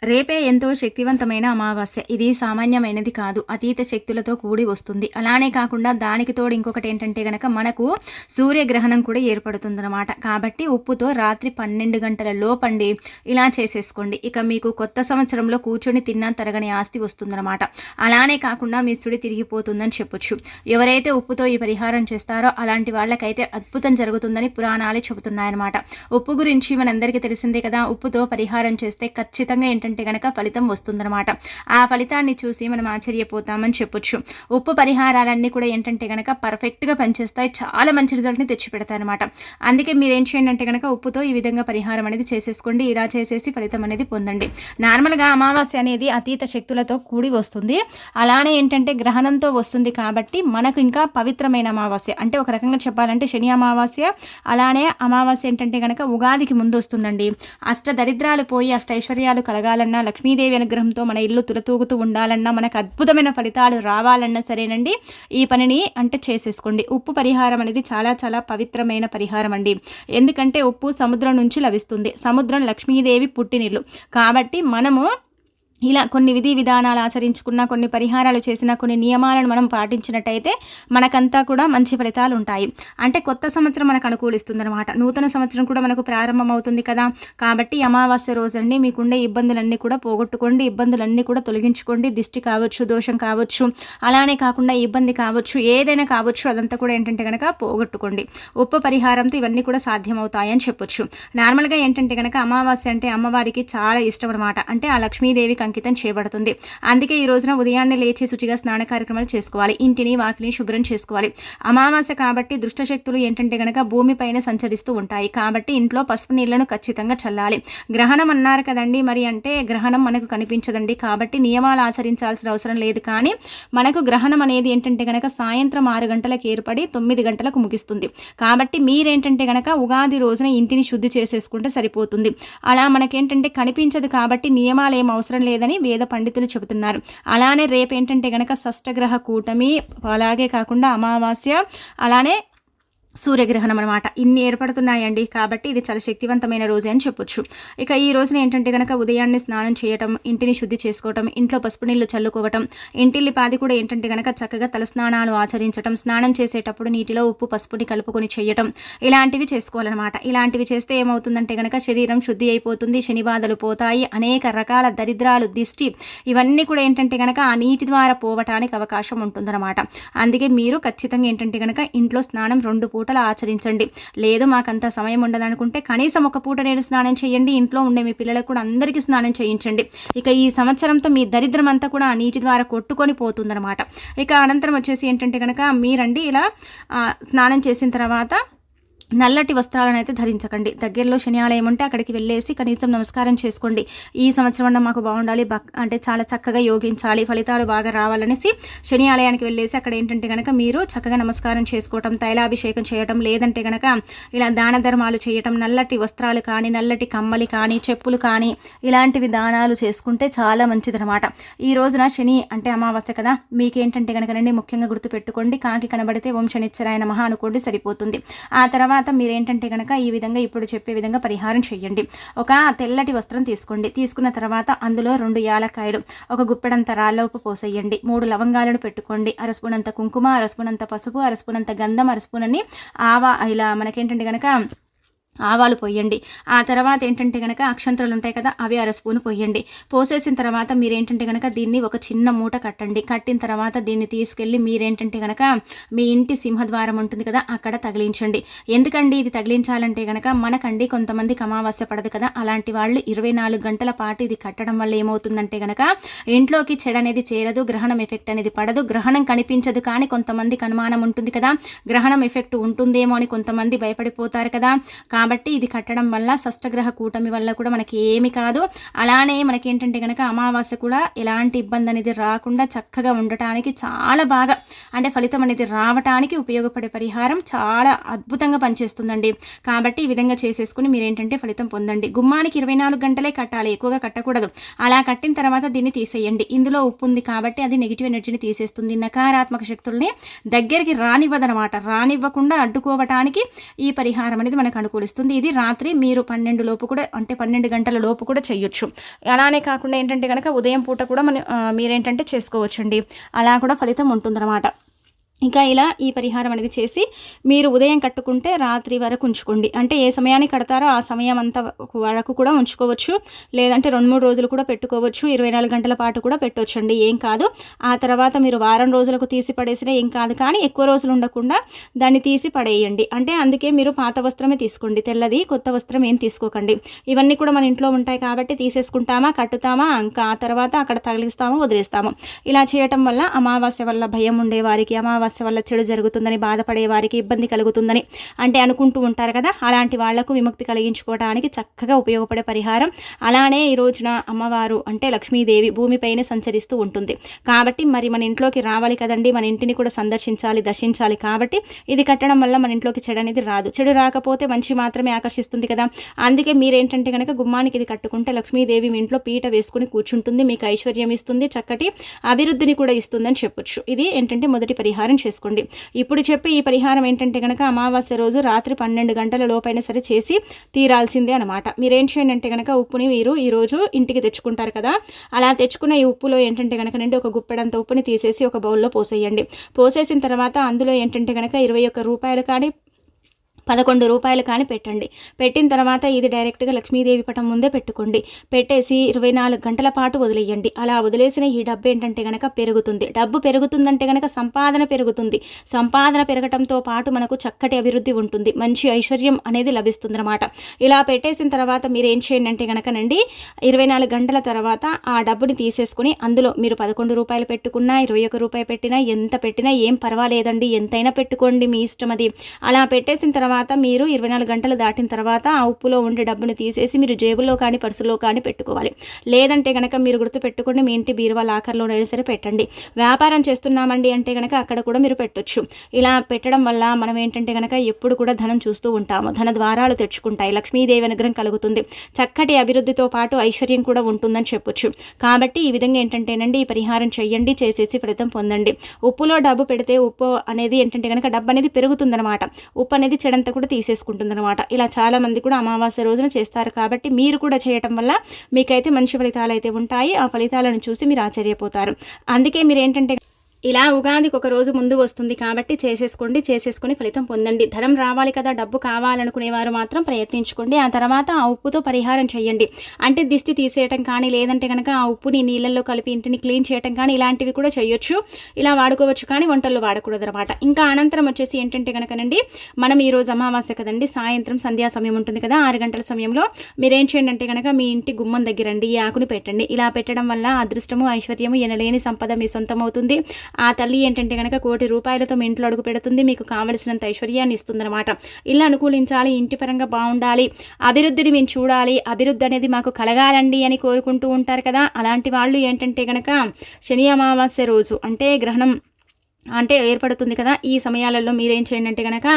రేపే ఎంతో శక్తివంతమైన అమావాస్య. ఇది సామాన్యమైనది కాదు. అతీత శక్తులతో కూడి వస్తుంది. అలానే కాకుండా దానికి తోడు ఇంకొకటేంటంటే గనక మనకు సూర్యగ్రహణం కూడా ఏర్పడుతుందనమాట. కాబట్టి ఉప్పుతో రాత్రి 12 గంటల లోపండి ఇలా చేసేసుకోండి. ఇక మీకు కొత్త సంవత్సరంలో కూర్చొని తిన్నా తరగని ఆస్తి వస్తుందనమాట. అలానే కాకుండా మీ సుడి తిరిగిపోతుందని చెప్పొచ్చు. ఎవరైతే ఉప్పుతో ఈ పరిహారం చేస్తారో అలాంటి వాళ్ళకైతే అద్భుతం జరుగుతుందని పురాణాలే చెబుతున్నాయన్నమాట. ఉప్పు గురించి మనందరికీ తెలిసిందే కదా. ఉప్పుతో పరిహారం చేస్తే ఖచ్చితంగా ఏంటంటే గనక ఫలితం వస్తుందన్నమాట. ఆ ఫలితాన్ని చూసి మనం ఆశ్చర్యపోతామని చెప్పొచ్చు. ఉప్పు పరిహారాలన్నీ కూడా ఏంటంటే గనక పర్ఫెక్ట్గా పనిచేస్తాయి. చాలా మంచి రిజల్ట్ని తెచ్చిపెడతాయి అనమాట. అందుకే మీరు ఏం చేయండి అంటే గనక ఉప్పుతో ఈ విధంగా పరిహారం అనేది చేసేసుకోండి. ఇలా చేసేసి ఫలితం అనేది పొందండి. నార్మల్గా అమావాస్య అనేది అతీత శక్తులతో కూడి వస్తుంది. అలానే ఏంటంటే గ్రహణంతో వస్తుంది కాబట్టి మనకు ఇంకా పవిత్రమైన అమావాస్య అంటే ఒక రకంగా చెప్పాలంటే శని అమావాస్య. అలానే అమావాస్య ఏంటంటే గనక ఉగాదికి ముందు వస్తుందండి. అష్ట దరిద్రాలు పోయి అష్టైశ్వర్యాలు కలగాలన్నా, లక్ష్మీదేవి అనుగ్రహంతో మన ఇల్లు తులతూగుతూ ఉండాలన్నా, మనకు అద్భుతమైన ఫలితాలు రావాలన్నా సరేనండి ఈ పనిని అంటే చేసేసుకోండి. ఉప్పు పరిహారం అనేది చాలా చాలా పవిత్రమైన పరిహారం అండి. ఎందుకంటే ఉప్పు సముద్రం నుంచి లభిస్తుంది. సముద్రం లక్ష్మీదేవి పుట్టినిల్లు కాబట్టి మనము ఇలా కొన్ని విధి విధానాలు ఆచరించుకున్న, కొన్ని పరిహారాలు చేసిన, కొన్ని నియమాలను మనం పాటించినట్టయితే మనకంతా కూడా మంచి ఫలితాలు ఉంటాయి. అంటే కొత్త సంవత్సరం మనకు అనుకూలిస్తుంది అనమాట. నూతన సంవత్సరం కూడా మనకు ప్రారంభం అవుతుంది కదా. కాబట్టి అమావాస్య రోజండి మీకుండే ఇబ్బందులన్నీ కూడా పోగొట్టుకోండి. ఇబ్బందులన్నీ కూడా తొలగించుకోండి. దిష్టి కావచ్చు, దోషం కావచ్చు, అలానే కాకుండా ఇబ్బంది కావచ్చు, ఏదైనా కావచ్చు, అదంతా కూడా ఏంటంటే కనుక పోగొట్టుకోండి. ఉప్పు పరిహారంతో ఇవన్నీ కూడా సాధ్యమవుతాయని చెప్పొచ్చు. నార్మల్గా ఏంటంటే కనుక అమావాస్య అంటే అమ్మవారికి చాలా ఇష్టం అనమాట. అంటే ఆ లక్ష్మీదేవికి అంకితం చేయబడుతుంది. అందుకే ఈ రోజున ఉదయాన్నే లేచి శుచిగా స్నాన కార్యక్రమాలు చేసుకోవాలి. ఇంటిని వాకిని శుభ్రం చేసుకోవాలి. అమావాస్య కాబట్టి దుష్టశక్తులు ఏంటంటే గనక భూమిపైన సంచరిస్తూ ఉంటాయి. కాబట్టి ఇంట్లో పసుపు నీళ్లను ఖచ్చితంగా చల్లాలి. గ్రహణం అన్నారు కదండి, మరి అంటే గ్రహణం మనకు కనిపించదండి. కాబట్టి నియమాలు ఆచరించాల్సిన అవసరం లేదు. కానీ మనకు గ్రహణం అనేది ఏంటంటే గనక సాయంత్రం 6 గంటలకు ఏర్పడి 9 గంటలకు ముగిస్తుంది. కాబట్టి మీరేంటంటే గనక ఉగాది రోజున ఇంటిని శుద్ధి చేసేసుకుంటే సరిపోతుంది. అలా మనకేంటంటే కనిపించదు కాబట్టి నియమాలు ఏం అవసరం లేదని వేద పండితులు చెబుతున్నారు. అలానే రేపు ఏంటంటే గనక షష్టగ్రహ కూటమి, అలాగే కాకుండా అమావాస్య, అలానే సూర్యగ్రహణం అనమాట. ఇన్ని ఏర్పడుతున్నాయండి. కాబట్టి ఇది చాలా శక్తివంతమైన రోజే అని చెప్పొచ్చు. ఇక ఈ రోజున ఏంటంటే కనుక ఉదయాన్నే స్నానం చేయటం, ఇంటిని శుద్ధి చేసుకోవటం, ఇంట్లో పసుపు నీళ్లు చల్లుకోవటం, ఇంటిల్లిపాది కూడా ఏంటంటే కనుక చక్కగా తలస్నానాలు ఆచరించడం, స్నానం చేసేటప్పుడు నీటిలో ఉప్పు పసుపుని కలుపుకొని చేయటం, ఇలాంటివి చేసుకోవాలన్నమాట. ఇలాంటివి చేస్తే ఏమవుతుందంటే కనుక శరీరం శుద్ధి అయిపోతుంది, శని బాధలు పోతాయి, అనేక రకాల దరిద్రాలు, దిష్టి ఇవన్నీ కూడా ఏంటంటే కనుక ఆ నీటి ద్వారా పోవటానికి అవకాశం ఉంటుందన్నమాట. అందుకే మీరు ఖచ్చితంగా ఏంటంటే కనుక ఇంట్లో స్నానం 2 పూటలు ఆచరించండి. లేదు మాకంత సమయం ఉండదనుకుంటే కనీసం ఒక పూట నేను స్నానం చేయండి. ఇంట్లో ఉండే మీ పిల్లలకు కూడా అందరికీ స్నానం చేయించండి. ఇక ఈ సంవత్సరంతో మీ దరిద్రం అంతా కూడా ఆ నీటి ద్వారా కొట్టుకొని పోతుందన్నమాట. ఇక అనంతరం వచ్చేసి ఏంటంటే కనుక మీరండి ఇలా స్నానం చేసిన తర్వాత నల్లటి వస్త్రాలను అయితే ధరించకండి. దగ్గరలో శని ఆలయం ఉంటే అక్కడికి వెళ్ళేసి కనీసం నమస్కారం చేసుకోండి. ఈ సంవత్సరం అన్న మాకు బాగుండాలి, అంటే చాలా చక్కగా యోగించాలి, ఫలితాలు బాగా రావాలనేసి శని ఆలయానికి వెళ్ళేసి అక్కడ ఏంటంటే కనుక మీరు చక్కగా నమస్కారం చేసుకోవటం, తైలాభిషేకం చేయటం, లేదంటే కనుక ఇలా దాన ధర్మాలు చేయటం, నల్లటి వస్త్రాలు కానీ, నల్లటి కమ్మలి కానీ, చెప్పులు కానీ ఇలాంటివి దానాలు చేసుకుంటే చాలా మంచిదన్నమాట. ఈ రోజున శని అంటే అమావాస్య కదా. మీకేంటంటే కనుక రండి ముఖ్యంగా గుర్తుపెట్టుకోండి, కాకి కనబడితే ఓం శనిచ్చరాయ నమః అనుకోండి సరిపోతుంది. ఆ తర్వాత మీరేంటంటే కనుక ఈ విధంగా ఇప్పుడు చెప్పే విధంగా పరిహారం చేయండి. ఒక తెల్లటి వస్త్రం తీసుకోండి. తీసుకున్న తర్వాత అందులో 2 యాలక్కాయలు, ఒక గుప్పెడంత రాళ్ళ ఉప్పు పోసేయండి. 3 లవంగాలను పెట్టుకోండి. అరస్పూనంత కుంకుమ, అరస్పూనంత పసుపు, అరస్పూనంత గంధం, అరస్పూనని ఆవా, ఇలా మనకేంటంటే కనుక ఆవాలు పోయండి. ఆ తర్వాత ఏంటంటే కనుక అక్షంతరాలు ఉంటాయి కదా, అవి 1 స్పూన్ పోయండి. పోసేసిన తర్వాత మీరేంటంటే కనుక దీన్ని ఒక చిన్న మూట కట్టండి. కట్టిన తర్వాత దీన్ని తీసుకెళ్ళి మీరేంటంటే కనుక మీ ఇంటి సింహద్వారం ఉంటుంది కదా అక్కడ తగిలించండి. ఎందుకండి ఇది తగిలించాలంటే కనుక మనకండి కొంతమందికి అమావాస్య పడదు కదా, అలాంటి వాళ్ళు 24 గంటల పాటు ఇది కట్టడం వల్ల ఏమవుతుందంటే కనుక ఇంట్లోకి చెడు అనేది చేరదు, గ్రహణం ఎఫెక్ట్ అనేది పడదు. గ్రహణం కనిపించదు కానీ కొంతమందికి అనుమానం ఉంటుంది కదా, గ్రహణం ఎఫెక్ట్ ఉంటుందేమో అని కొంతమంది భయపడిపోతారు కదా. కాబట్టి ఇది కట్టడం వల్ల షష్టగ్రహ కూటమి వల్ల కూడా మనకి ఏమి కాదు. అలానే మనకి ఏంటంటే కనుక అమావాస్య కూడా ఎలాంటి ఇబ్బంది అనేది రాకుండా చక్కగా ఉండటానికి చాలా బాగా అంటే ఫలితం అనేది రావటానికి ఉపయోగపడే పరిహారం చాలా అద్భుతంగా పనిచేస్తుందండి. కాబట్టి ఈ విధంగా చేసేసుకుని మీరేంటంటే ఫలితం పొందండి. గుమ్మానికి 24 గంటలే కట్టాలి, ఎక్కువగా కట్టకూడదు. అలా కట్టిన తర్వాత దీన్ని తీసేయండి. ఇందులో ఉప్పు ఉంది కాబట్టి అది నెగిటివ్ ఎనర్జీని తీసేస్తుంది, నకారాత్మక శక్తుల్ని దగ్గరికి రానివ్వదనమాట. రానివ్వకుండా అడ్డుకోవటానికి ఈ పరిహారం అనేది మనకు అనుకూలిస్తుంది. వస్తుంది. ఇది రాత్రి మీరు 12 లోపు కూడా, అంటే 12 గంటల లోపు కూడా చేయొచ్చు. అలానే కాకుండా ఏంటంటే కనుక ఉదయం పూట కూడా మీరేంటంటే చేసుకోవచ్చండి. అలా కూడా ఫలితం ఉంటుందన్నమాట. ఇంకా ఇలా ఈ పరిహారం అనేది చేసి మీరు ఉదయం కట్టుకుంటే రాత్రి వరకు ఉంచుకోండి. అంటే ఏ సమయానికి కడతారో ఆ సమయం అంత వరకు కూడా ఉంచుకోవచ్చు. లేదంటే 2-3 రోజులు కూడా పెట్టుకోవచ్చు. 24 గంటల పాటు కూడా పెట్టవచ్చండి, ఏం కాదు. ఆ తర్వాత మీరు వారం రోజులకు తీసి పడేసినా ఏం కాదు. కానీ ఎక్కువ రోజులు ఉండకుండా దాన్ని తీసి పడేయండి. అంటే అందుకే మీరు పాత వస్త్రమే తీసుకోండి, తెల్లది కొత్త వస్త్రం ఏం తీసుకోకండి. ఇవన్నీ కూడా మన ఇంట్లో ఉంటాయి కాబట్టి తీసేసుకుంటామా, కట్టుతామా, ఇంకా ఆ తర్వాత అక్కడ తగిలిస్తామా, వదిలేస్తాము. ఇలా చేయటం వల్ల అమావాస్య వల్ల భయం ఉండేవారికి, అమావాస్య వల్ల చెడు జరుగుతుందని బాధపడే వారికి, ఇబ్బంది కలుగుతుందని అంటే అనుకుంటూ ఉంటారు కదా, అలాంటి వాళ్లకు విముక్తి కలిగించుకోవడానికి చక్కగా ఉపయోగపడే పరిహారం. అలానే ఈ రోజున అమ్మవారు అంటే లక్ష్మీదేవి భూమిపైనే సంచరిస్తూ ఉంటుంది కాబట్టి మరి మన ఇంట్లోకి రావాలి కదండి, మన ఇంటిని కూడా సందర్శించాలి, దర్శించాలి. కాబట్టి ఇది కట్టడం వల్ల మన ఇంట్లోకి చెడు అనేది రాదు. చెడు రాకపోతే మంచి మాత్రమే ఆకర్షిస్తుంది కదా. అందుకే మీరేంటంటే కనుక గుమ్మానికి ఇది కట్టుకుంటే లక్ష్మీదేవి మీ ఇంట్లో పీట వేసుకుని కూర్చుంటుంది, మీకు ఐశ్వర్యం ఇస్తుంది, చక్కటి అభివృద్ధిని కూడా ఇస్తుందని చెప్పొచ్చు. ఇది ఏంటంటే మొదటి పరిహారం చేసుకోండి. ఇప్పుడు చెప్పి ఈ పరిహారం ఏంటంటే కనుక అమావాస్య రోజు రాత్రి 12 గంటల లోపైనా సరే చేసి తీరాల్సిందే అనమాట. మీరేం చేయండి అంటే కనుక ఉప్పుని మీరు ఈరోజు ఇంటికి తెచ్చుకుంటారు కదా, అలా తెచ్చుకున్న ఈ ఉప్పులో ఏంటంటే కనుక నుండి ఒక గుప్పెడంత ఉప్పుని తీసేసి ఒక బౌల్లో పోసేయండి. పోసేసిన తర్వాత అందులో ఏంటంటే కనుక 21 రూపాయలు కానీ 11 రూపాయలు కానీ పెట్టండి. పెట్టిన తర్వాత ఇది డైరెక్ట్గా లక్ష్మీదేవి పటం ముందే పెట్టుకోండి. పెట్టేసి 24 గంటల పాటు వదిలేయండి. అలా వదిలేసిన ఈ డబ్బు ఏంటంటే కనుక పెరుగుతుంది. డబ్బు పెరుగుతుందంటే కనుక సంపాదన పెరుగుతుంది. సంపాదన పెరగటంతో పాటు మనకు చక్కటి అభివృద్ధి ఉంటుంది, మంచి ఐశ్వర్యం అనేది లభిస్తుంది అనమాట. ఇలా పెట్టేసిన తర్వాత మీరు ఏం చేయండి అంటే కనుకనండి 24 గంటల తర్వాత ఆ డబ్బుని తీసేసుకుని అందులో మీరు 11 రూపాయలు పెట్టుకున్నా, 21 రూపాయలు పెట్టినా, ఎంత పెట్టినా ఏం పర్వాలేదండి, ఎంతైనా పెట్టుకోండి, మీ ఇష్టం అది. అలా పెట్టేసిన తర్వాత మీరు 24 గంటలు దాటిన తర్వాత ఆ ఉప్పులో ఉండే డబ్బుని తీసేసి మీరు జేబులో కానీ పర్సులో కానీ పెట్టుకోవాలి. లేదంటే కనుక మీరు గుర్తు పెట్టుకోండి, మీ ఇంటి బీరువా లాకర్లోనైనా సరే పెట్టండి. వ్యాపారం చేస్తున్నామండి అంటే కనుక అక్కడ కూడా మీరు పెట్టొచ్చు. ఇలా పెట్టడం వల్ల మనం ఏంటంటే కనుక ఎప్పుడు కూడా ధనం చూస్తూ ఉంటాము, ధన ద్వారాలు తెచ్చుకుంటాయి, లక్ష్మీదేవి అనుగ్రహం కలుగుతుంది, చక్కటి అభివృద్ధితో పాటు ఐశ్వర్యం కూడా ఉంటుందని చెప్పొచ్చు. కాబట్టి ఈ విధంగా ఏంటంటేనండి ఈ పరిహారం చెయ్యండి, చేసేసి ఫలితం పొందండి. ఉప్పులో డబ్బు పెడితే ఉప్పు అనేది ఏంటంటే కనుక డబ్బు అనేది పెరుగుతుందన్నమాట. ఉప్పు అనేది చెడంత కూడా తీసేసుకుంటుంది అనమాట. ఇలా చాలా మంది కూడా అమావాస్య రోజున చేస్తారు కాబట్టి మీరు కూడా చేయటం వల్ల మీకైతే మంచి ఫలితాలు అయితే ఉంటాయి. ఆ ఫలితాలను చూసి మీరు ఆశ్చర్యపోతారు. అందుకే మీరు ఏంటంటే ఇలా ఉగాదికి ఒక రోజు ముందు వస్తుంది కాబట్టి చేసేసుకొని ఫలితం పొందండి. ధనం రావాలి కదా, డబ్బు కావాలనుకునేవారు మాత్రం ప్రయత్నించుకోండి. ఆ తర్వాత ఆ ఉప్పుతో పరిహారం చేయండి. అంటే దిష్టి తీసేయటం కానీ, లేదంటే కనుక ఆ ఉప్పుని నీళ్ళల్లో కలిపి ఇంటిని క్లీన్ చేయటం కానీ ఇలాంటివి కూడా చేయొచ్చు. ఇలా వాడుకోవచ్చు కానీ వంటల్లో వాడకూడదు అనమాట. ఇంకా అనంతరం వచ్చేసి ఏంటంటే కనుకనండి మనం ఈరోజు అమావాస్య కదండి, సాయంత్రం సంధ్యా సమయం ఉంటుంది కదా, 6 గంటల సమయంలో మీరేం చేయండి అంటే కనుక మీ ఇంటి గుమ్మం దగ్గరండి ఈ ఆకుని పెట్టండి. ఇలా పెట్టడం వల్ల అదృష్టము, ఐశ్వర్యము, ఎనలేని సంపద మీ సొంతం అవుతుంది. ఆ తల్లి ఏంటంటే కనుక 1 కోటి రూపాయలతో మీ ఇంట్లో అడుగు పెడుతుంది, మీకు కావలసినంత ఐశ్వర్యాన్ని ఇస్తుందన్నమాట. ఇల్లు అనుకూలించాలి, ఇంటి పరంగా బాగుండాలి, అభివృద్ధిని మేము చూడాలి, అభివృద్ధి అనేది మాకు కలగాలండి అని కోరుకుంటూ ఉంటారు కదా. అలాంటి వాళ్ళు ఏంటంటే కనుక శని అమావాస్య రోజు అంటే గ్రహణం అంటే ఏర్పడుతుంది కదా, ఈ సమయాలలో మీరేం చేయండి అంటే కనుక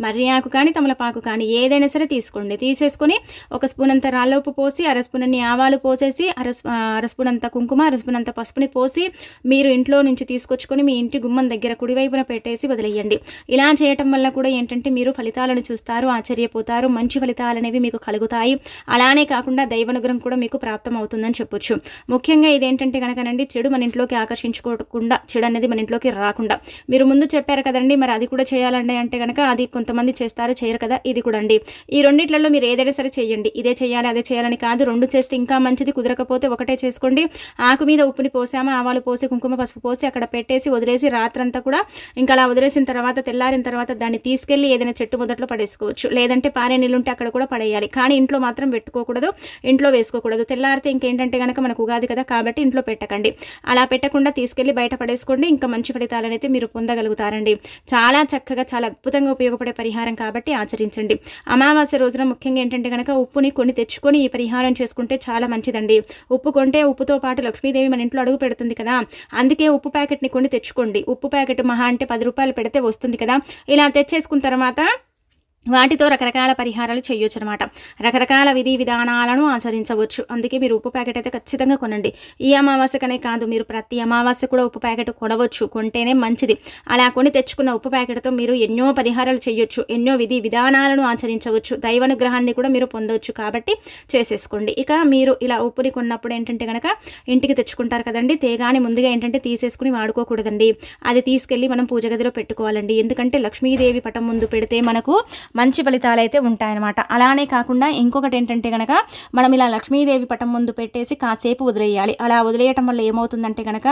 మర్రి ఆకు కానీ తమలపాకు కానీ ఏదైనా సరే తీసుకోండి. తీసేసుకొని 1 స్పూన్ అంత రాళ్ళ ఉప్పు పోసి, 1/2 స్పూన్ అన్ని ఆవాలు పోసేసి, 1/2 స్పూన్ అంత కుంకుమ, 1/2 స్పూన్ అంత పసుపుని పోసి మీరు ఇంట్లో నుంచి తీసుకొచ్చుకొని మీ ఇంటి గుమ్మం దగ్గర కుడివైపున పెట్టేసి వదిలేయండి. ఇలా చేయటం వల్ల కూడా ఏంటంటే మీరు ఫలితాలను చూస్తారు, ఆశ్చర్యపోతారు, మంచి ఫలితాలు అనేవి మీకు కలుగుతాయి. అలానే కాకుండా దైవానుగ్రహం కూడా మీకు ప్రాప్తం అవుతుందని చెప్పొచ్చు. ముఖ్యంగా ఇదేంటంటే కనుకనండి చెడు మన ఇంట్లోకి ఆకర్షించుకోకుండా, చెడు అనేది మన ఇంట్లోకి రాకుండా మీరు ముందు చెప్పారు కదండి, మరి అది కూడా చేయాలండి అంటే కనుక అది కొంతమంది చేస్తారు, చేయరు కదా. ఇది కూడా అండి, ఈ రెండిట్లలో మీరు ఏదైనా సరే చేయండి. ఇదే చేయాలి అదే చేయాలని కాదు, 2 చేస్తే ఇంకా మంచిది. కుదరకపోతే ఒకటే చేసుకోండి. ఆకు మీద ఉప్పుని పోసామా, ఆవాలు పోసి, కుంకుమ పసుపు పోసి అక్కడ పెట్టేసి వదిలేసి రాత్రంతా కూడా ఇంకా అలా వదిలేసిన తర్వాత తెల్లారిన తర్వాత దాన్ని తీసుకెళ్లి ఏదైనా చెట్టు మొదట్లో పడేసుకోవచ్చు. లేదంటే పారే నీళ్ళుంటే అక్కడ కూడా పడేయాలి. కానీ ఇంట్లో మాత్రం పెట్టుకోకూడదు, ఇంట్లో వేసుకోకూడదు. తెల్లారితే ఇంకేంటంటే కనుక మనకు ఉగాది కదా కాబట్టి ఇంట్లో పెట్టకండి. అలా పెట్టకుండా తీసుకెళ్లి బయట పడేసుకోండి. ఇంకా మంచి ఫలితాలు అయితే మీరు పొందగలుగుతారండి. చాలా చక్కగా చాలా అద్భుతంగా ఉపయోగపడే పరిహారం కాబట్టి ఆచరించండి. అమావాస్య రోజున ముఖ్యంగా ఏంటంటే కనుక ఉప్పుని కొన్ని తెచ్చుకొని ఈ పరిహారం చేసుకుంటే చాలా మంచిదండి. ఉప్పు కొంటే ఉప్పుతో పాటు లక్ష్మీదేవి మన ఇంట్లో అడుగు పెడుతుంది కదా, అందుకే ఉప్పు ప్యాకెట్ని కొన్ని తెచ్చుకోండి. ఉప్పు ప్యాకెట్ మహా అంటే 10 రూపాయలు పెడితే వస్తుంది కదా. ఇలా తెచ్చేసుకున్న తర్వాత వాటితో రకరకాల పరిహారాలు చేయొచ్చు అనమాట. రకరకాల విధి విధానాలను ఆచరించవచ్చు. అందుకే మీరు ఉప్పు ప్యాకెట్ అయితే ఖచ్చితంగా కొనండి. ఈ అమావాస్యకనే కాదు, మీరు ప్రతి అమావాస్య కూడా ఉప్పు ప్యాకెట్ కొనవచ్చు, కొంటేనే మంచిది. అలా కొని తెచ్చుకున్న ఉప్పు ప్యాకెట్తో మీరు ఎన్నో పరిహారాలు చేయొచ్చు, ఎన్నో విధి విధానాలను ఆచరించవచ్చు, దైవానుగ్రహాన్ని కూడా మీరు పొందవచ్చు. కాబట్టి చేసేసుకోండి. ఇక మీరు ఇలా ఉప్పుని కొన్నప్పుడు ఏంటంటే కనుక ఇంటికి తెచ్చుకుంటారు కదండి, తేగాని ముందుగా ఏంటంటే తీసేసుకుని వాడుకోకూడదండి. అది తీసుకెళ్ళి మనం పూజ గదిలో పెట్టుకోవాలండి. ఎందుకంటే లక్ష్మీదేవి పటం ముందు పెడితే మనకు మంచి ఫలితాలు అయితే ఉంటాయన్నమాట. అలానే కాకుండా ఇంకొకటి ఏంటంటే కనుక మనం ఇలా లక్ష్మీదేవి పటం ముందు పెట్టేసి కాసేపు వదిలేయాలి. అలా వదిలేయటం వల్ల ఏమవుతుందంటే కనుక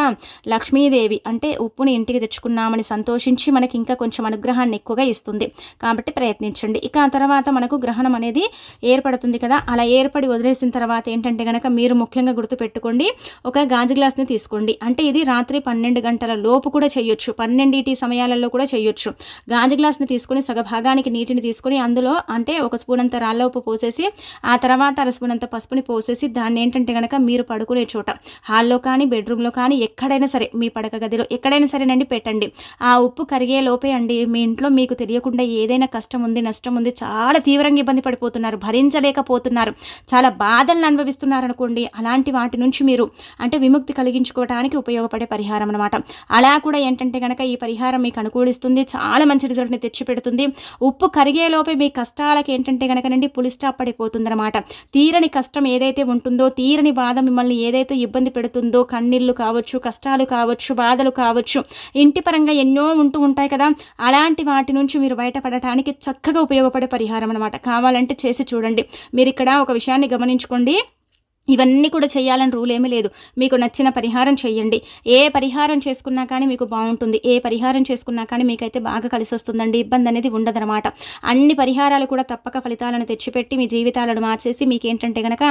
లక్ష్మీదేవి అంటే ఉప్పుని ఇంటికి తెచ్చుకున్నామని సంతోషించి మనకి ఇంకా కొంచెం అనుగ్రహాన్ని ఎక్కువగా ఇస్తుంది. కాబట్టి ప్రయత్నించండి. ఇక ఆ తర్వాత మనకు గ్రహణం అనేది ఏర్పడుతుంది కదా, అలా ఏర్పడి వదిలేసిన తర్వాత ఏంటంటే కనుక మీరు ముఖ్యంగా గుర్తుపెట్టుకోండి, ఒక గాజు గ్లాస్ని తీసుకోండి. అంటే ఇది రాత్రి 12 గంటల లోపు కూడా చేయొచ్చు, 12 సమయాలలో కూడా చేయొచ్చు. గాజు గ్లాస్ని తీసుకొని సగభాగానికి నీటిని తీసుకొని అందులో అంటే ఒక స్పూన్ అంత రాళ్ళ ఉప్పు పోసేసి ఆ తర్వాత అర స్పూన్ అంత పసుపుని పోసేసి దాన్ని ఏంటంటే కనుక మీరు పడుకునే చోట హాల్లో కానీ బెడ్రూమ్లో కానీ ఎక్కడైనా సరే మీ పడక గదిలో ఎక్కడైనా సరేనండి పెట్టండి. ఆ ఉప్పు కరిగే లోపే అండి మీ ఇంట్లో మీకు తెలియకుండా ఏదైనా కష్టం ఉంది, నష్టం ఉంది, చాలా తీవ్రంగా ఇబ్బంది పడిపోతున్నారు, భరించలేకపోతున్నారు, చాలా బాధలను అనుభవిస్తున్నారు అనుకోండి, అలాంటి వాటి నుంచి మీరు అంటే విముక్తి కలిగించుకోవడానికి ఉపయోగపడే పరిహారం అనమాట. అలా కూడా ఏంటంటే కనుక ఈ పరిహారం మీకు అనుకూలిస్తుంది, చాలా మంచి రిజల్ట్ని తెచ్చిపెడుతుంది. ఉప్పు కరిగేలోపే మీ కష్టాలకి ఏంటంటే కనుకనండి పులి స్టాప్ పడిపోతుందన్నమాట. తీరని కష్టం ఏదైతే ఉంటుందో, తీరని బాధ మిమ్మల్ని ఏదైతే ఇబ్బంది పెడుతుందో, కన్నీళ్ళు కావచ్చు, కష్టాలు కావచ్చు, బాధలు కావచ్చు, ఇంటి పరంగా ఎన్నో ఉంటూ ఉంటాయి కదా, అలాంటి వాటి నుంచి మీరు బయటపడటానికి చక్కగా ఉపయోగపడే పరిహారం అనమాట. కావాలంటే చేసి చూడండి. మీరు ఇక్కడ ఒక విషయాన్ని గమనించుకోండి, ఇవన్నీ కూడా చేయాలని రూల్ ఏమీ లేదు. మీకు నచ్చిన పరిహారం చేయండి. ఏ పరిహారం చేసుకున్నా కానీ మీకు బాగుంటుంది, ఏ పరిహారం చేసుకున్నా కానీ మీకైతే బాగా కలిసి వస్తుందండి. ఇబ్బంది అనేది ఉండదనమాట. అన్ని పరిహారాలు కూడా తప్పక ఫలితాలను తెచ్చిపెట్టి మీ జీవితాలను మార్చేసి మీకేంటంటే కనుక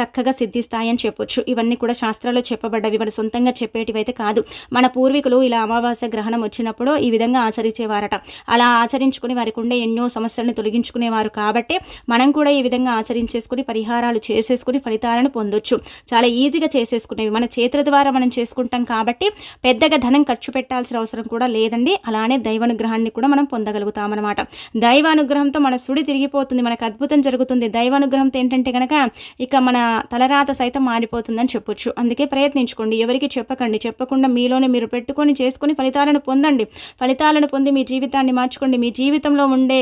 చక్కగా సిద్ధిస్తాయని చెప్పొచ్చు. ఇవన్నీ కూడా శాస్త్రాల్లో చెప్పబడ్డవి, మన సొంతంగా చెప్పేటివి అయితే కాదు. మన పూర్వీకులు ఇలా అమావాస్య గ్రహణం వచ్చినప్పుడు ఈ విధంగా ఆచరించేవారట. అలా ఆచరించుకుని వారికి ఉండే ఎన్నో సమస్యలను తొలగించుకునేవారు. కాబట్టి మనం కూడా ఈ విధంగా ఆచరించేసుకుని పరిహారాలు చేసేసుకుని ఫలితాలను పొందొచ్చు. చాలా ఈజీగా చేసేసుకునేవి మన చేతుల ద్వారా మనం చేసుకుంటాం కాబట్టి పెద్దగా ధనం ఖర్చు పెట్టాల్సిన అవసరం కూడా లేదండి. అలానే దైవానుగ్రహాన్ని కూడా మనం పొందగలుగుతామన్నమాట. దైవానుగ్రహంతో మన సుడి తిరిగిపోతుంది, మనకు అద్భుతం జరుగుతుంది. దైవానుగ్రహంతో ఏంటంటే కనుక ఇక మన తలరాత సైతం మారిపోతుందని చెప్పొచ్చు. అందుకే ప్రయత్నించుకోండి, ఎవరికి చెప్పకండి. చెప్పకుండా మీలోనే మీరు పెట్టుకొని చేసుకుని ఫలితాలను పొందండి. ఫలితాలను పొంది మీ జీవితాన్ని మార్చుకోండి. మీ జీవితంలో ఉండే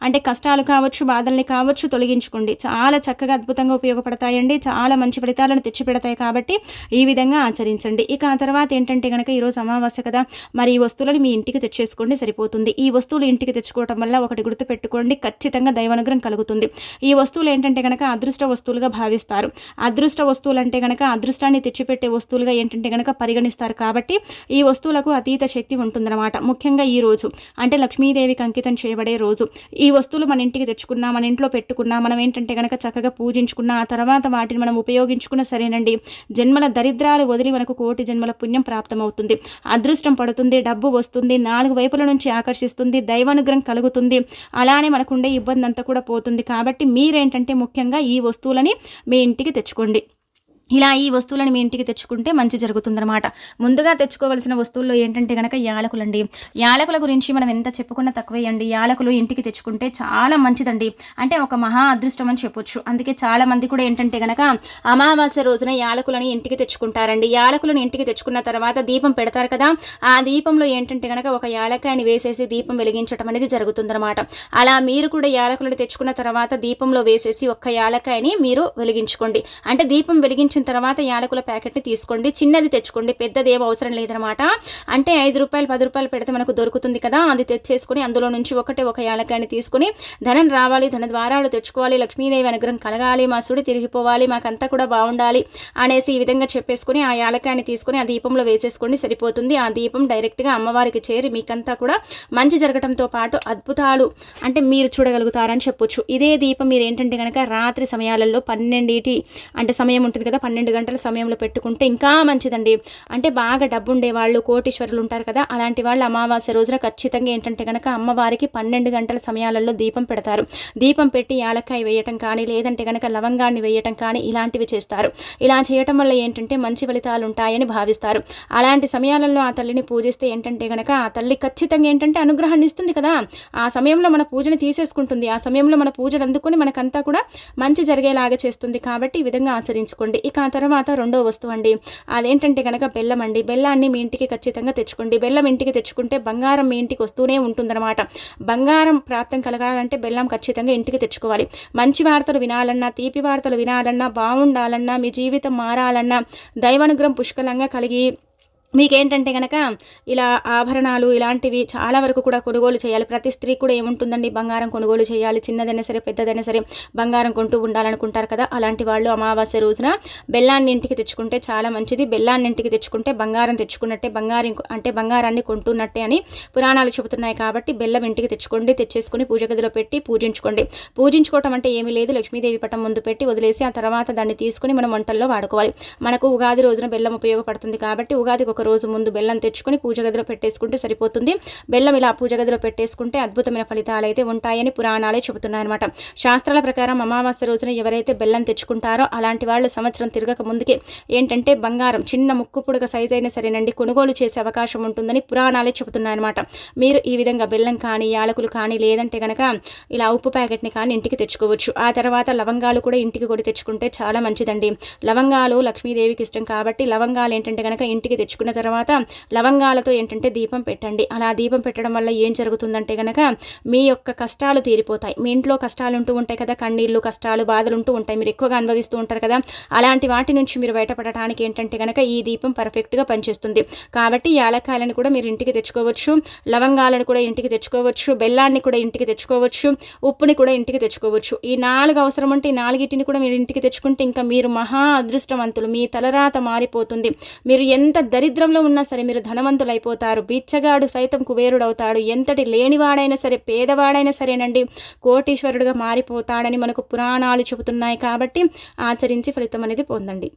అంటే కష్టాలు కావచ్చు, బాధల్ని కావచ్చు తొలగించుకోండి. చాలా చక్కగా అద్భుతంగా ఉపయోగపడతాయండి. చాలా మంచి ఫలితాలను తెచ్చిపెడతాయి. కాబట్టి ఈ విధంగా ఆచరించండి. ఇక ఆ తర్వాత ఏంటంటే కనుక ఈరోజు అమావాస్య కదా, మరి ఈ వస్తువులను మీ ఇంటికి తెచ్చేసుకోండి, సరిపోతుంది. ఈ వస్తువులు ఇంటికి తెచ్చుకోవటం వల్ల ఒకటి గుర్తు పెట్టుకోండి, ఖచ్చితంగా దైవానుగ్రహం కలుగుతుంది. ఈ వస్తువులు ఏంటంటే కనుక అదృష్ట వస్తువులుగా భావిస్తారు. అదృష్ట వస్తువులు అంటే కనుక అదృష్టాన్ని తెచ్చిపెట్టే వస్తువులుగా ఏంటంటే కనుక పరిగణిస్తారు. కాబట్టి ఈ వస్తువులకు అతీత శక్తి ఉంటుందన్నమాట. ముఖ్యంగా ఈ రోజు అంటే లక్ష్మీదేవికి అంకితం చేయబడే రోజు. ఈ వస్తువులు మన ఇంటికి తెచ్చుకున్నా, మన ఇంట్లో పెట్టుకున్నా, మనం ఏంటంటే కనుక చక్కగా పూజించుకున్నా, ఆ తర్వాత వాటిని మనం ఉపయోగించుకున్న సరేనండి, జన్మల దరిద్రాలు వదిలి మనకు కోటి జన్మల పుణ్యం ప్రాప్తమవుతుంది. అదృష్టం పడుతుంది, డబ్బు వస్తుంది, 4 వైపుల నుంచి ఆకర్షిస్తుంది, దైవానుగ్రహం కలుగుతుంది. అలానే మనకుండే ఇబ్బంది అంతా కూడా పోతుంది. కాబట్టి మీరేంటంటే ముఖ్యంగా ఈ వస్తువులని మీ ఇంటికి తెచ్చుకోండి. ఇలా ఈ వస్తువులను మీ ఇంటికి తెచ్చుకుంటే మంచి జరుగుతుందన్నమాట. ముందుగా తెచ్చుకోవాల్సిన వస్తువుల్లో ఏంటంటే కనుక యాలకులండి. యాలకుల గురించి మనం ఎంత చెప్పుకున్నా తక్కువేయండి. యాలకులు ఇంటికి తెచ్చుకుంటే చాలా మంచిదండి. అంటే ఒక మహా అదృష్టం అని చెప్పొచ్చు. అందుకే చాలా మంది కూడా ఏంటంటే కనుక అమావాస్య రోజున యాలకులని ఇంటికి తెచ్చుకుంటారండి. యాలకులను ఇంటికి తెచ్చుకున్న తర్వాత దీపం పెడతారు కదా, ఆ దీపంలో ఏంటంటే కనుక ఒక యాలకాయని వేసేసి దీపం వెలిగించడం అనేది జరుగుతుందన్నమాట. అలా మీరు కూడా యాలకులను తెచ్చుకున్న తర్వాత దీపంలో వేసేసి ఒక్క యాలకాయని మీరు వెలిగించుకోండి. అంటే దీపం వెలిగించిన తర్వాత యాలకుల ప్యాకెట్ని తీసుకోండి. చిన్నది తెచ్చుకోండి, పెద్దది ఏం అవసరం లేదనమాట. అంటే 5 రూపాయలు 10 రూపాయలు పెడితే మనకు దొరుకుతుంది కదా, అది తెచ్చేసుకుని అందులో నుంచి ఒక యాలకాయని తీసుకుని ధనం రావాలి, ధన ద్వారాలు తెచ్చుకోవాలి, లక్ష్మీదేవి అనుగ్రహం కలగాలి, మా సుడి తిరిగిపోవాలి, మాకంతా కూడా బాగుండాలి అనేసి ఈ విధంగా చెప్పేసుకుని ఆ యాలకాయని తీసుకుని ఆ దీపంలో వేసేసుకోండి, సరిపోతుంది. ఆ దీపం డైరెక్ట్గా అమ్మవారికి చేరి మీకంతా కూడా మంచి జరగడంతో పాటు అద్భుతాలు అంటే మీరు చూడగలుగుతారని చెప్పొచ్చు. ఇదే దీపం మీరు ఏంటంటే కనుక రాత్రి సమయాలలో 12 అంటే సమయం ఉంటుంది కదా, 12 గంటల సమయంలో పెట్టుకుంటే ఇంకా మంచిదండి. అంటే బాగా డబ్బు ఉండేవాళ్ళు, కోటీశ్వరులు ఉంటారు కదా, అలాంటి వాళ్ళు అమావాస్య రోజున ఖచ్చితంగా ఏంటంటే గనక అమ్మవారికి 12 గంటల సమయాలలో దీపం పెడతారు. దీపం పెట్టి యాలక్కాయ వేయటం కానీ, లేదంటే గనక లవంగాన్ని వేయటం కానీ ఇలాంటివి చేస్తారు. ఇలా చేయటం వల్ల ఏంటంటే మంచి ఫలితాలు ఉంటాయని భావిస్తారు. అలాంటి సమయాలలో ఆ తల్లిని పూజిస్తే ఏంటంటే గనక ఆ తల్లి ఖచ్చితంగా ఏంటంటే అనుగ్రహాన్ని ఇస్తుంది కదా. ఆ సమయంలో మన పూజని తీసేసుకుంటుంది. ఆ సమయంలో మన పూజను అందుకొని మనకంతా కూడా మంచి జరిగేలాగా చేస్తుంది. కాబట్టి ఈ విధంగా ఆచరించుకోండి. ఇక ఆ తర్వాత రెండో వస్తువు అండి, అదేంటంటే కనుక బెల్లం అండి. బెల్లాన్ని మీ ఇంటికి ఖచ్చితంగా తెచ్చుకోండి. బెల్లం ఇంటికి తెచ్చుకుంటే బంగారం మీ ఇంటికి వస్తూనే ఉంటుందన్నమాట. బంగారం ప్రాప్తం కలగాలంటే బెల్లం ఖచ్చితంగా ఇంటికి తెచ్చుకోవాలి. మంచి వార్తలు వినాలన్నా, తీపి వార్తలు వినాలన్నా, బాగుండాలన్నా, మీ జీవితం మారాలన్నా, దైవానుగ్రహం పుష్కలంగా కలిగి మీకేంటంటే కనుక ఇలా ఆభరణాలు ఇలాంటివి చాలా వరకు కూడా కొనుగోలు చేయాలి. ప్రతి స్త్రీ కూడా ఏముంటుందండి, బంగారం కొనుగోలు చేయాలి. చిన్నదైనా సరే పెద్దదైనా సరే బంగారం కొంటూ ఉండాలనుకుంటారు కదా. అలాంటి వాళ్ళు అమావాస్య రోజున బెల్లాన్ని ఇంటికి తెచ్చుకుంటే చాలా మంచిది. బెల్లాన్ని ఇంటికి తెచ్చుకుంటే బంగారం తెచ్చుకున్నట్టే, బంగారాన్ని కొంటున్నట్టే అని పురాణాలు చెబుతున్నాయి. కాబట్టి బెల్లం ఇంటికి తెచ్చుకోండి. తెచ్చేసుకుని పూజ గదిలో పెట్టి పూజించుకోండి. పూజించుకోవటం అంటే ఏమీ లేదు, లక్ష్మీదేవి పటం ముందు పెట్టి వదిలేసి ఆ తర్వాత దాన్ని తీసుకుని మనం వంటల్లో వాడుకోవాలి. మనకు ఉగాది రోజున బెల్లం ఉపయోగపడుతుంది కాబట్టి ఉగాదికి ఒక రోజు ముందు బెల్లం తెచ్చుకొని పూజ గదిలో పెట్టేసుకుంటే సరిపోతుంది. బెల్లం ఇలా పూజ గదిలో పెట్టేసుకుంటే అద్భుతమైన ఫలితాలు అయితే ఉంటాయని పురాణాలే చెబుతున్నాయన్నమాట. శాస్త్రాల ప్రకారం అమావాస్య రోజున ఎవరైతే బెల్లం తెచ్చుకుంటారో అలాంటి వాళ్ళు సంవత్సరం తిరగక ముందుకే ఏంటంటే బంగారం చిన్న ముక్కు పుడక సైజ్ అయినా సరేనండి కొనుగోలు చేసే అవకాశం ఉంటుందని పురాణాలే చెబుతున్నాయన్నమాట. మీరు ఈ విధంగా బెల్లం కానీ, యాలకులు కానీ, లేదంటే కనుక ఇలా ఉప్పు ప్యాకెట్ని కానీ ఇంటికి తెచ్చుకోవచ్చు. ఆ తర్వాత లవంగాలు కూడా ఇంటికి కూడా తెచ్చుకుంటే చాలా మంచిదండి. లవంగాలు లక్ష్మీదేవికి ఇష్టం కాబట్టి లవంగాలు ఏంటంటే కనుక ఇంటికి తెచ్చుకున్న తర్వాత లవంగాలతో ఏంటంటే దీపం పెట్టండి. అలా దీపం పెట్టడం వల్ల ఏం జరుగుతుందంటే కనుక మీ యొక్క కష్టాలు తీరిపోతాయి. మీ ఇంట్లో కష్టాలు ఉంటూ ఉంటాయి కదా, కన్నీళ్ళు, కష్టాలు, బాధలు ఉంటూ ఉంటాయి, మీరు ఎక్కువగా అనుభవిస్తూ ఉంటారు కదా. అలాంటి వాటి నుంచి మీరు బయటపడటానికి ఏంటంటే కనుక ఈ దీపం పర్ఫెక్ట్గా పనిచేస్తుంది. కాబట్టి యాలక్కాయలను కూడా మీరు ఇంటికి తెచ్చుకోవచ్చు, లవంగాలను కూడా ఇంటికి తెచ్చుకోవచ్చు, బెల్లాన్ని కూడా ఇంటికి తెచ్చుకోవచ్చు, ఉప్పుని కూడా ఇంటికి తెచ్చుకోవచ్చు. ఈ 4 అవసరం ఉంటే ఈ 4టిని కూడా మీరు ఇంటికి తెచ్చుకుంటే ఇంకా మీరు మహా అదృష్టవంతులు. మీ తలరాత మారిపోతుంది. మీరు ఎంత దరిద్రంలో ఉన్నా సరే మీరు ధనవంతులైపోతారు. బిచ్చగాడు సైతం కుబేరుడవుతాడు. ఎంతటి లేనివాడైనా సరే, పేదవాడైనా సరేనండి, కోటీశ్వరుడుగా మారిపోతాడని మనకు పురాణాలు చెబుతున్నాయి. కాబట్టి ఆచరించి ఫలితం అనేది పొందండి.